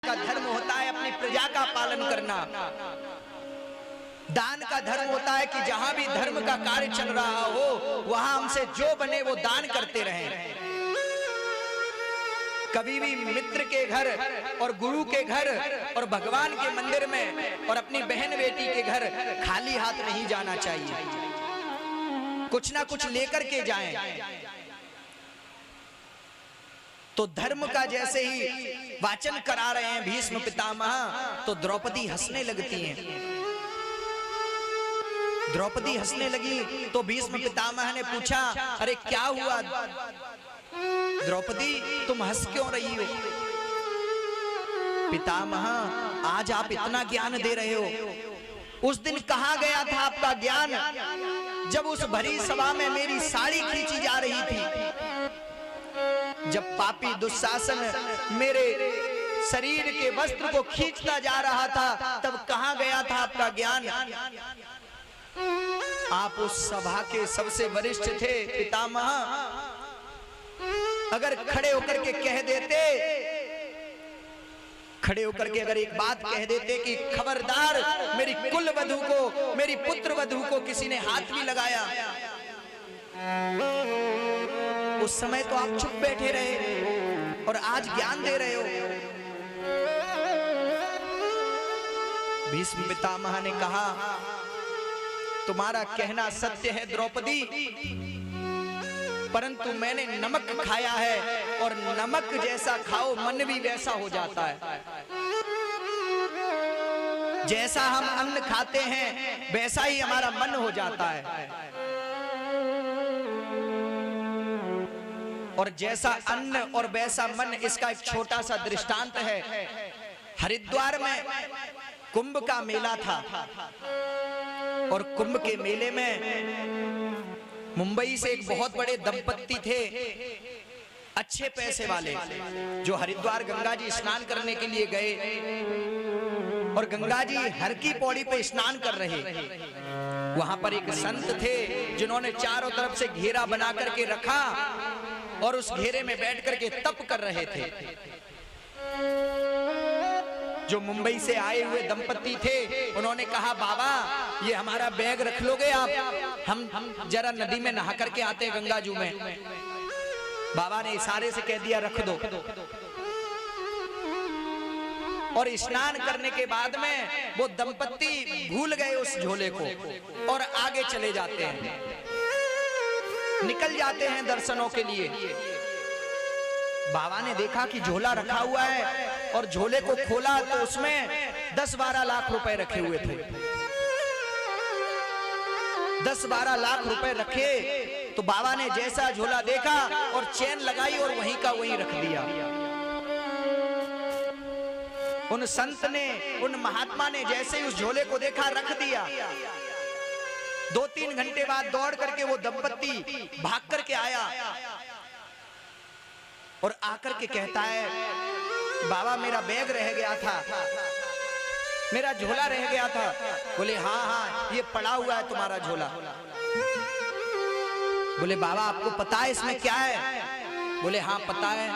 का धर्म होता है अपनी प्रजा का पालन करना। दान का धर्म होता है कि जहां भी धर्म का कार्य चल रहा हो वहां हमसे जो बने वो दान करते रहें। कभी भी मित्र के घर और गुरु के घर और भगवान के मंदिर में और अपनी बहन बेटी के घर खाली हाथ नहीं जाना चाहिए, कुछ ना कुछ लेकर के जाएं। तो धर्म का जैसे ही वाचन करा रहे हैं भीष्म पितामह, तो द्रौपदी हंसने लगती हैं। द्रौपदी हंसने लगी तो भीष्म पितामह ने पूछा, अरे क्या हुआ द्रौपदी, तुम हंस क्यों रही हो? पितामह, आज आप इतना ज्ञान दे रहे हो, उस दिन कहा गया था आपका ज्ञान जब उस भरी सभा में मेरी साड़ी खींची जा रही थी, जब पापी दुशासन मेरे शरीर के वस्त्र को खींचता जा रहा था, तब कहा गया था आपका ज्ञान। आप उस सभा के सबसे वरिष्ठ थे पितामह, अगर खड़े होकर के कह देते, खड़े होकर के अगर एक बात कह देते कि खबरदार मेरी कुल वधू को, मेरी पुत्र वधू को किसी ने हाथ भी लगाया, उस समय तो आप चुप बैठे रहे और आज ज्ञान दे रहे हो। भीष्म पितामह ने कहा, तुम्हारा कहना सत्य है द्रौपदी, परंतु मैंने नमक खाया है और नमक जैसा खाओ मन भी वैसा हो जाता है। जैसा हम अन्न खाते हैं वैसा ही हमारा मन हो जाता है, और जैसा अन्न और वैसा मन, इसका एक छोटा सा दृष्टांत है। हरिद्वार में कुंभ का मेला था और कुंभ के मेले में मुंबई से एक बहुत बड़े दंपत्ति थे, अच्छे पैसे वाले, जो हरिद्वार गंगा जी स्नान करने के लिए गए और गंगा जी हर की पौड़ी पे स्नान कर रहे। वहां पर एक संत थे जिन्होंने चारों तरफ से घेरा बना करके रखा और उस घेरे में बैठ करके तप कर रहे थे। जो मुंबई से आए हुए दंपत्ति थे उन्होंने कहा, बाबा ये हमारा बैग रख लोगे आप, हम जरा नदी में नहा करके आते हैं गंगा जी में। बाबा ने इशारे से कह दिया रख दो, और स्नान करने के बाद में वो दंपत्ति भूल गए उस झोले को और आगे चले जाते हैं, निकल जाते हैं दर्शनों के लिए। बाबा ने देखा कि झोला रखा हुआ है और झोले को खोला तो उसमें 10-12 लाख रुपए रखे हुए थे। 10-12 लाख रुपए रखे तो बाबा ने जैसा झोला देखा और चेन लगाई और वहीं का वहीं रख दिया। उन संत ने, उन महात्मा ने जैसे ही उस झोले को देखा रख दिया। 2-3 घंटे बाद दौड़ करके वो दंपत्ति भाग करके आया और आकर के कहता है, बाबा मेरा बैग रह गया था, मेरा झोला रह गया था। बोले हाँ हाँ ये पड़ा हुआ है तुम्हारा झोला। बोले बाबा आपको पता है इसमें क्या है? बोले हाँ पता है।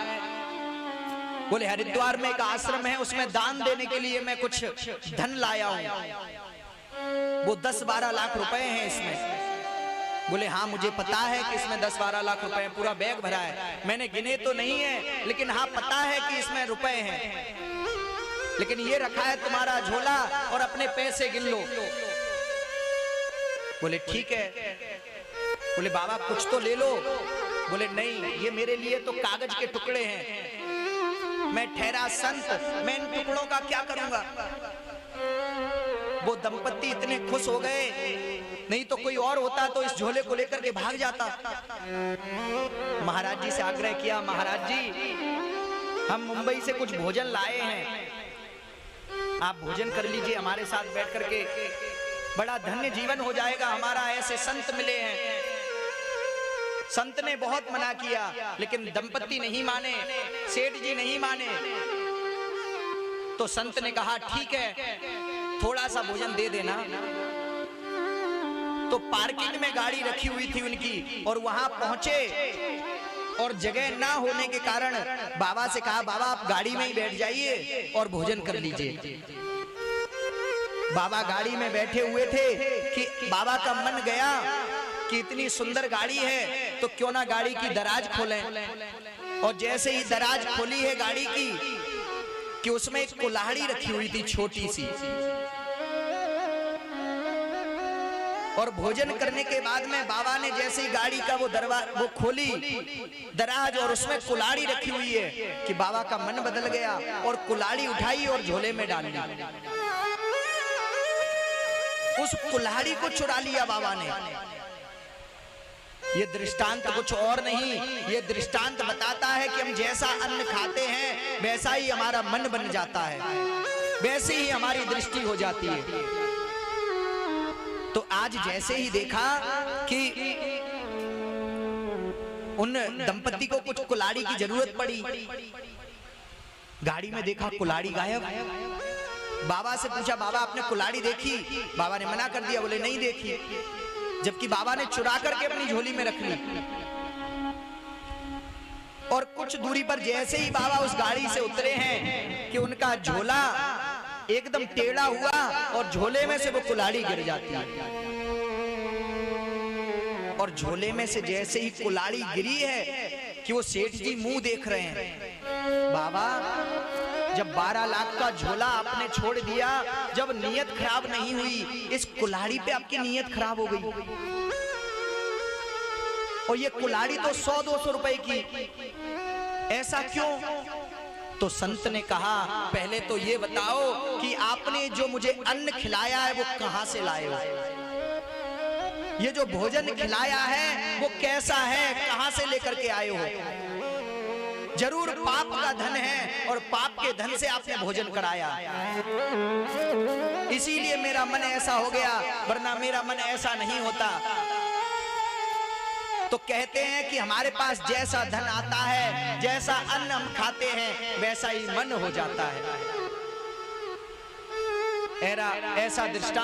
बोले हरिद्वार में एक आश्रम है, उसमें दान देने के लिए मैं कुछ धन लाया हूं, वो 10-12 लाख रुपए हैं इसमें। बोले हाँ मुझे पता है कि इसमें 10-12 लाख रुपए हैं, पूरा बैग भरा है, मैंने गिने तो नहीं है लेकिन हाँ पता है कि इसमें रुपए हैं, लेकिन ये रखा है तुम्हारा झोला और अपने पैसे गिन लो। बोले ठीक है। बोले बाबा कुछ तो ले लो। बोले नहीं ये मेरे लिए तो कागज के टुकड़े हैं, मैं ठहरा संत, मैं इन टुकड़ों का क्या करूंगा। वो दंपत्ति इतने खुश हो गए, नहीं तो कोई और होता तो इस झोले को लेकर के भाग जाता। महाराज जी से आग्रह किया, महाराज जी हम मुंबई से कुछ भोजन लाए हैं, आप भोजन कर लीजिए हमारे साथ बैठ करके, बड़ा धन्य जीवन हो जाएगा हमारा, ऐसे संत मिले हैं। संत ने बहुत मना किया लेकिन दंपत्ति नहीं माने, सेठ जी नहीं माने। तो संत ने कहा ठीक है थोड़ा सा भोजन दे देना। तो पार्किंग में गाड़ी रखी हुई थी उनकी और वहां पहुंचे और जगह ना होने के कारण बाबा से कहा, बाबा आप गाड़ी में ही बैठ जाइए और भोजन कर लीजिए। बाबा गाड़ी में बैठे हुए थे कि बाबा का मन गया कि इतनी सुंदर गाड़ी है तो क्यों ना गाड़ी की दराज खोलें। और जैसे ही दराज खोली है गाड़ी की कि उसमें एक कुल्हाड़ी रखी हुई थी छोटी सी, और भोजन करने के बाद में बाबा ने जैसे ही गाड़ी का वो खोली दराज और उसमें कुल्हाड़ी रखी हुई है कि बाबा का मन बदल गया और कुल्हाड़ी उठाई और झोले में डाल ली। उस कुल्हाड़ी को चुरा लिया बाबा ने। ये दृष्टांत कुछ और नहीं, ये दृष्टांत बताता है कि हम जैसा अन्न खाते हैं वैसा ही हमारा मन बन जाता है, वैसे ही हमारी दृष्टि हो जाती है। तो आज जैसे ही देखा कि उन दंपति को कुछ कुल्हाड़ी की जरूरत पड़ी, गाड़ी में देखा कुल्हाड़ी गायब। बाबा से पूछा, बाबा आपने कुल्हाड़ी देखी? बाबा ने मना कर दिया, बोले नहीं देखी, जबकि बाबा ने चुरा करके अपनी झोली में रख ली। और कुछ दूरी पर जैसे ही बाबा उस गाड़ी से उतरे हैं कि उनका झोला एकदम टेढ़ा हुआ और झोले में से वो कुल्हाड़ी गिर जाती है। और झोले में से जैसे ही कुल्हाड़ी गिरी है कि वो सेठ जी मुंह देख रहे हैं, बाबा जब 12 लाख का झोला आपने छोड़ दिया, जब नीयत खराब नहीं हुई, इस कुल्हाड़ी पे आपकी नीयत खराब हो गई। और ये कुल्हाड़ी तो 100-200 रुपए की, ऐसा क्यों? तो संत ने कहा, पहले तो ये बताओ कि आपने जो मुझे अन्न खिलाया है वो कहां से लाए हो? ये जो भोजन खिलाया है वो कैसा है, कहां से लेकर के आए हो? जरूर पाप का धन है और पाप के धन से आपने भोजन कराया, इसीलिए मेरा मन ऐसा हो गया, वरना मेरा मन ऐसा नहीं होता। तो कहते हैं कि हमारे पास जैसा धन आता है, जैसा अन्न हम खाते हैं, वैसा ही मन हो जाता है। ऐसा दृष्टांत